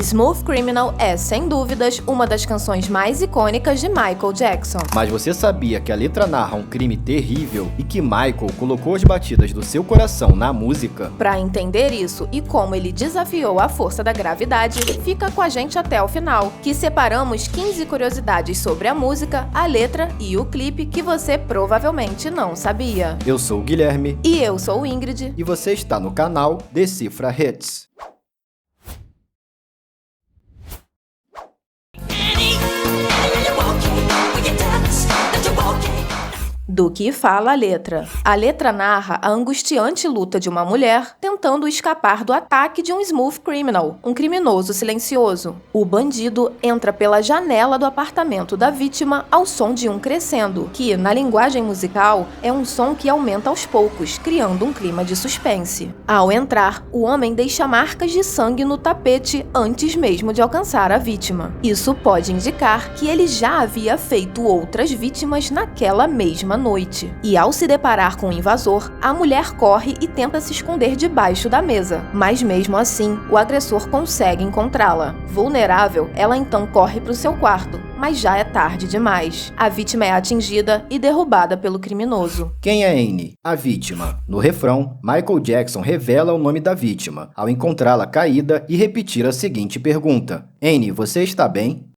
Smooth Criminal é, sem dúvidas, uma das canções mais icônicas de Michael Jackson. Mas você sabia que a letra narra um crime terrível e que Michael colocou as batidas do seu coração na música? Para entender isso e como ele desafiou a força da gravidade, fica com a gente até o final, que separamos 15 curiosidades sobre a música, a letra e o clipe que você provavelmente não sabia. Eu sou o Guilherme. E eu sou o Ingrid. E você está no canal Decifra Hits. Do que fala a letra? A letra narra a angustiante luta de uma mulher tentando escapar do ataque de um smooth criminal, um criminoso silencioso. O bandido entra pela janela do apartamento da vítima ao som de um crescendo, que, na linguagem musical, é um som que aumenta aos poucos, criando um clima de suspense. Ao entrar, o homem deixa marcas de sangue no tapete antes mesmo de alcançar a vítima. Isso pode indicar que ele já havia feito outras vítimas naquela mesma noite. E ao se deparar com o invasor, a mulher corre e tenta se esconder debaixo da mesa. Mas mesmo assim, o agressor consegue encontrá-la. Vulnerável, ela então corre para o seu quarto, mas já é tarde demais. A vítima é atingida e derrubada pelo criminoso. Quem é Annie? A vítima. No refrão, Michael Jackson revela o nome da vítima, ao encontrá-la caída e repetir a seguinte pergunta: Annie, você está bem?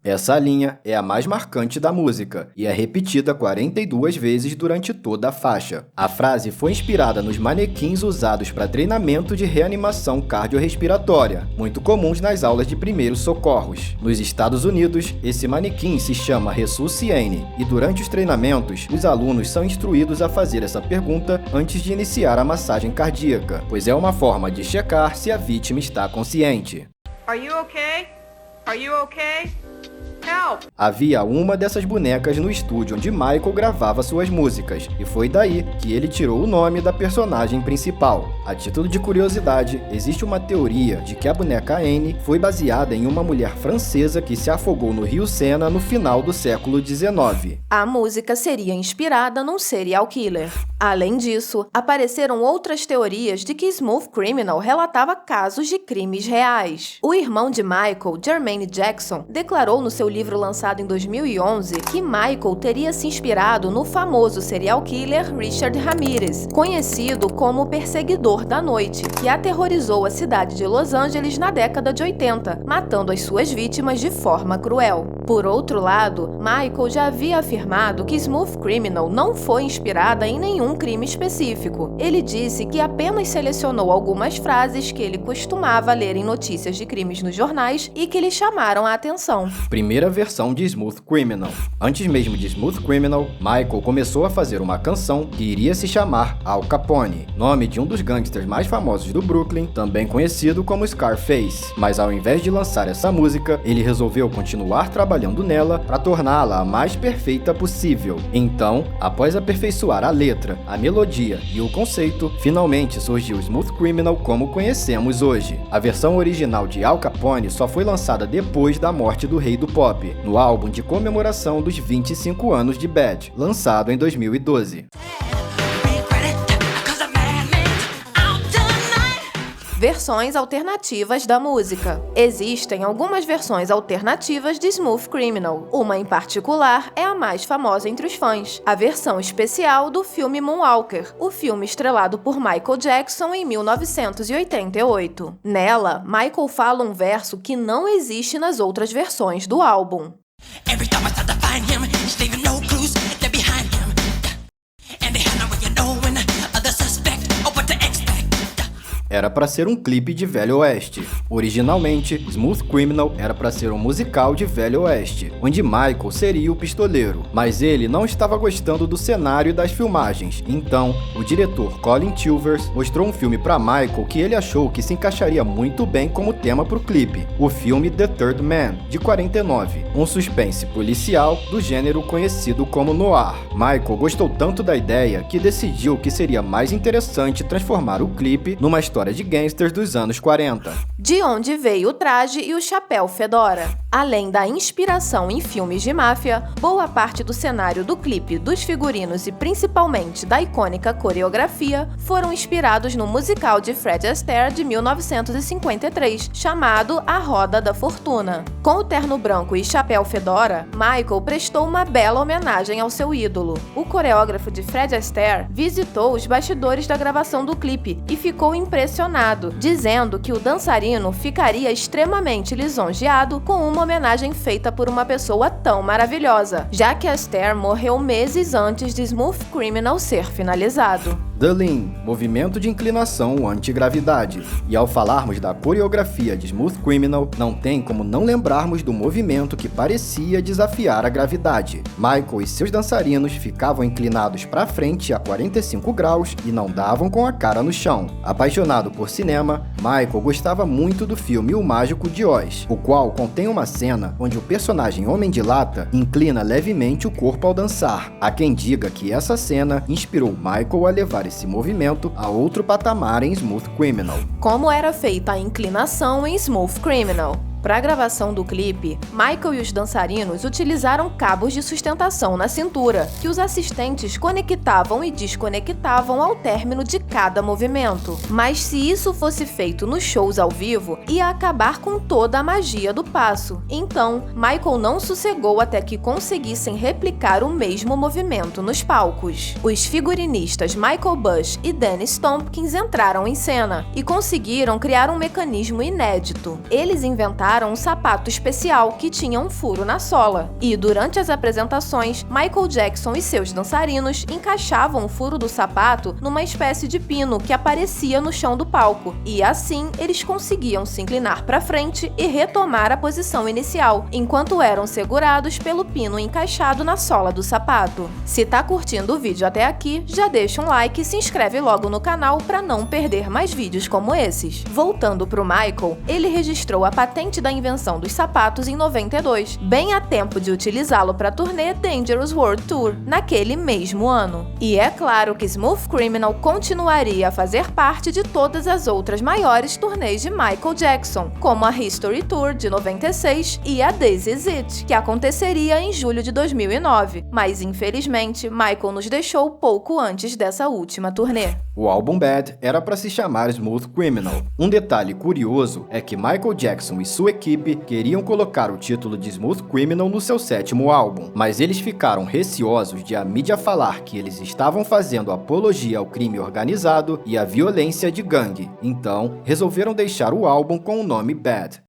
Essa linha é a mais marcante da música e é repetida 42 vezes durante toda a faixa. A frase foi inspirada nos manequins usados para treinamento de reanimação cardiorrespiratória, muito comuns nas aulas de primeiros socorros. Nos Estados Unidos, esse manequim se chama Resusciane e durante os treinamentos, os alunos são instruídos a fazer essa pergunta antes de iniciar a massagem cardíaca, pois é uma forma de checar se a vítima está consciente. Are you okay? Are you okay? Help! Havia uma dessas bonecas no estúdio onde Michael gravava suas músicas, e foi daí que ele tirou o nome da personagem principal. A título de curiosidade, existe uma teoria de que a boneca Annie foi baseada em uma mulher francesa que se afogou no rio Sena no final do século XIX. A música seria inspirada num serial killer. Além disso, apareceram outras teorias de que Smooth Criminal relatava casos de crimes reais. O irmão de Michael, Jermaine Jackson, declarou no seu livro lançado em 2011 que Michael teria se inspirado no famoso serial killer Richard Ramirez, conhecido como o Perseguidor da Noite, que aterrorizou a cidade de Los Angeles na década de 80, matando as suas vítimas de forma cruel. Por outro lado, Michael já havia afirmado que Smooth Criminal não foi inspirada em nenhum crime específico. Ele disse que apenas selecionou algumas frases que ele costumava ler em notícias de crimes nos jornais e que lhe chamaram a atenção. Primeira versão de Smooth Criminal. Antes mesmo de Smooth Criminal, Michael começou a fazer uma canção que iria se chamar Al Capone, nome de um dos gangsters mais famosos do Brooklyn, também conhecido como Scarface. Mas ao invés de lançar essa música, ele resolveu continuar trabalhando nela para torná-la a mais perfeita possível. Então, após aperfeiçoar a letra, a melodia e o conceito, finalmente surgiu Smooth Criminal como conhecemos hoje. A versão original de Al Capone só foi lançada depois da morte do rei do pop, no álbum de comemoração dos 25 anos de Bad, lançado em 2012. Versões alternativas da música. Existem algumas versões alternativas de Smooth Criminal. Uma em particular é a mais famosa entre os fãs, a versão especial do filme Moonwalker, o filme estrelado por Michael Jackson em 1988. Nela, Michael fala um verso que não existe nas outras versões do álbum. Era para ser um clipe de Velho Oeste. Originalmente, Smooth Criminal era para ser um musical de Velho Oeste, onde Michael seria o pistoleiro, mas ele não estava gostando do cenário e das filmagens. Então, o diretor Colin Chilvers mostrou um filme para Michael que ele achou que se encaixaria muito bem como tema para o clipe, o filme The Third Man, de 49, um suspense policial do gênero conhecido como noir. Michael gostou tanto da ideia que decidiu que seria mais interessante transformar o clipe numa história história de gangsters dos anos 40. De onde veio o traje e o chapéu fedora. Além da inspiração em filmes de máfia, boa parte do cenário do clipe, dos figurinos e principalmente da icônica coreografia foram inspirados no musical de Fred Astaire de 1953, chamado A Roda da Fortuna. Com o terno branco e chapéu fedora, Michael prestou uma bela homenagem ao seu ídolo. O coreógrafo de Fred Astaire visitou os bastidores da gravação do clipe e ficou impressionado, dizendo que o dançarino ficaria extremamente lisonjeado com uma homenagem feita por uma pessoa tão maravilhosa, já que Astaire morreu meses antes de Smooth Criminal ser finalizado. The Lean, movimento de inclinação antigravidade. E ao falarmos da coreografia de Smooth Criminal, não tem como não lembrarmos do movimento que parecia desafiar a gravidade. Michael e seus dançarinos ficavam inclinados para frente a 45 graus e não davam com a cara no chão. Apaixonado por cinema, Michael gostava muito do filme O Mágico de Oz, o qual contém uma cena onde o personagem Homem de Lata inclina levemente o corpo ao dançar. Há quem diga que essa cena inspirou Michael a levar esse movimento a outro patamar em Smooth Criminal. Como era feita a inclinação em Smooth Criminal? Para a gravação do clipe, Michael e os dançarinos utilizaram cabos de sustentação na cintura, que os assistentes conectavam e desconectavam ao término de cada movimento. Mas se isso fosse feito nos shows ao vivo, ia acabar com toda a magia do passo. Então, Michael não sossegou até que conseguissem replicar o mesmo movimento nos palcos. Os figurinistas Michael Bush e Dennis Tompkins entraram em cena e conseguiram criar um mecanismo inédito. Eles inventaram um sapato especial que tinha um furo na sola. E durante as apresentações, Michael Jackson e seus dançarinos encaixavam o furo do sapato numa espécie de pino que aparecia no chão do palco. E assim, eles conseguiam se inclinar para frente e retomar a posição inicial, enquanto eram segurados pelo pino encaixado na sola do sapato. Se tá curtindo o vídeo até aqui, já deixa um like e se inscreve logo no canal para não perder mais vídeos como esses. Voltando pro Michael, ele registrou a patente da invenção dos sapatos em 92, bem a tempo de utilizá-lo para a turnê Dangerous World Tour, naquele mesmo ano. E é claro que Smooth Criminal continuaria a fazer parte de todas as outras maiores turnês de Michael Jackson, como a History Tour de 96 e a This Is It, que aconteceria em julho de 2009, mas infelizmente Michael nos deixou pouco antes dessa última turnê. O álbum Bad era para se chamar Smooth Criminal. Um detalhe curioso é que Michael Jackson e sua equipe queriam colocar o título de Smooth Criminal no seu 7º álbum, mas eles ficaram receosos de a mídia falar que eles estavam fazendo apologia ao crime organizado e à violência de gangue. Então, resolveram deixar o álbum com o nome Bad.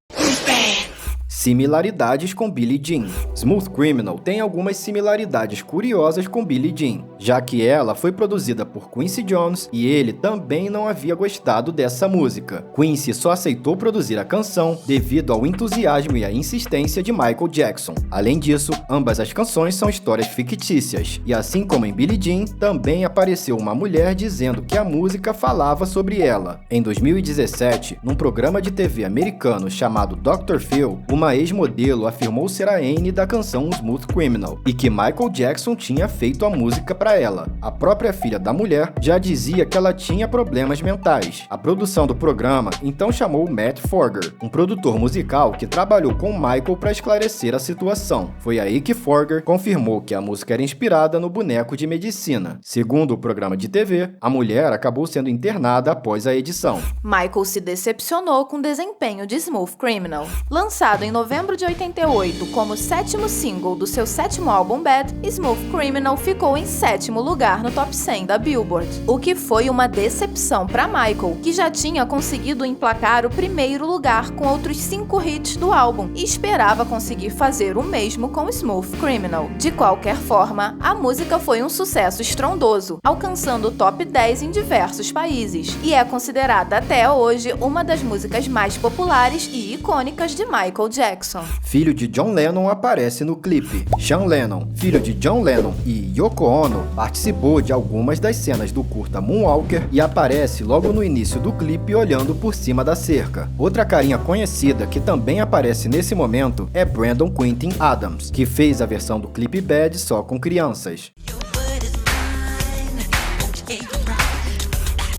Similaridades com Billie Jean. Smooth Criminal tem algumas similaridades curiosas com Billie Jean, já que ela foi produzida por Quincy Jones e ele também não havia gostado dessa música. Quincy só aceitou produzir a canção devido ao entusiasmo e à insistência de Michael Jackson. Além disso, ambas as canções são histórias fictícias, e assim como em Billie Jean, também apareceu uma mulher dizendo que a música falava sobre ela. Em 2017, num programa de TV americano chamado Dr. Phil, uma ex-modelo afirmou ser a Anne da canção Smooth Criminal e que Michael Jackson tinha feito a música para ela. A própria filha da mulher já dizia que ela tinha problemas mentais. A produção do programa então chamou Matt Forger, um produtor musical que trabalhou com Michael para esclarecer a situação. Foi aí que Forger confirmou que a música era inspirada no boneco de medicina. Segundo o programa de TV, a mulher acabou sendo internada após a edição. Michael se decepcionou com o desempenho de Smooth Criminal. Lançado em novembro de 88 como 7º single do seu 7º álbum Bad, Smooth Criminal ficou em 7º lugar no top 100 da Billboard, o que foi uma decepção para Michael, que já tinha conseguido emplacar o 1º lugar com outros 5 hits do álbum e esperava conseguir fazer o mesmo com Smooth Criminal. De qualquer forma, a música foi um sucesso estrondoso, alcançando o top 10 em diversos países, e é considerada até hoje uma das músicas mais populares e icônicas de Michael Jackson. Filho de John Lennon aparece no clipe. Sean Lennon, filho de John Lennon e Yoko Ono, participou de algumas das cenas do curta Moonwalker e aparece logo no início do clipe olhando por cima da cerca. Outra carinha conhecida que também aparece nesse momento é Brandon Quintin Adams, que fez a versão do clipe Bad só com crianças.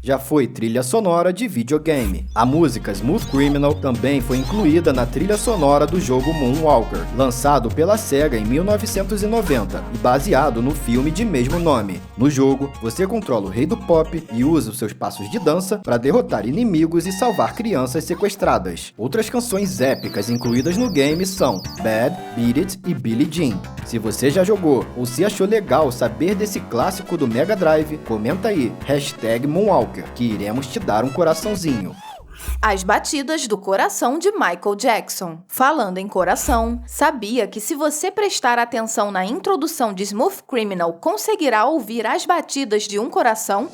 já foi trilha sonora de videogame. A música Smooth Criminal também foi incluída na trilha sonora do jogo Moonwalker, lançado pela SEGA em 1990 e baseado no filme de mesmo nome. No jogo, você controla o rei do pop e usa os seus passos de dança para derrotar inimigos e salvar crianças sequestradas. Outras canções épicas incluídas no game são Bad, Beat It e Billie Jean. Se você já jogou ou se achou legal saber desse clássico do Mega Drive, comenta aí, #Moonwalker, que iremos te dar um coraçãozinho. As batidas do coração de Michael Jackson. Falando em coração, sabia que se você prestar atenção na introdução de Smooth Criminal, conseguirá ouvir as batidas de um coração?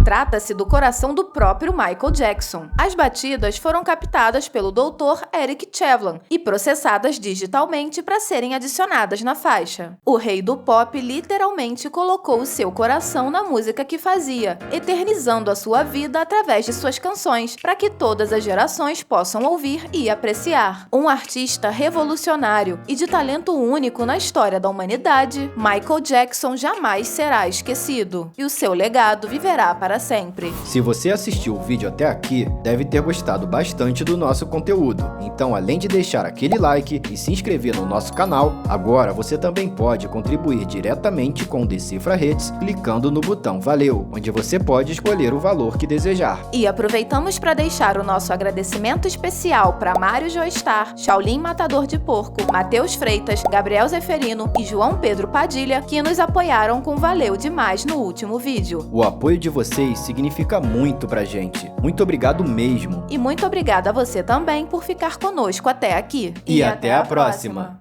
Trata-se do coração do próprio Michael Jackson. As batidas foram captadas pelo Dr. Eric Chevlan e processadas digitalmente para serem adicionadas na faixa. O rei do pop literalmente colocou o seu coração na música que fazia, eternizando a sua vida através de suas canções, para que todas as gerações possam ouvir e apreciar. Um artista revolucionário e de talento único na história da humanidade, Michael Jackson jamais será esquecido, e o seu legado viverá para sempre. Se você assistiu o vídeo até aqui, deve ter gostado bastante do nosso conteúdo. Então, além de deixar aquele like e se inscrever no nosso canal, agora você também pode contribuir diretamente com o Decifra Hits clicando no botão Valeu, onde você pode escolher o valor que desejar. E aproveitamos para deixar o nosso agradecimento especial para Mário Joestar, Shaolin Matador de Porco, Matheus Freitas, Gabriel Zeferino e João Pedro Padilha, que nos apoiaram com Valeu Demais no último vídeo. O apoio de vocês significa muito pra gente. Muito obrigado mesmo. E muito obrigada a você também por ficar conosco até aqui. E até a próxima.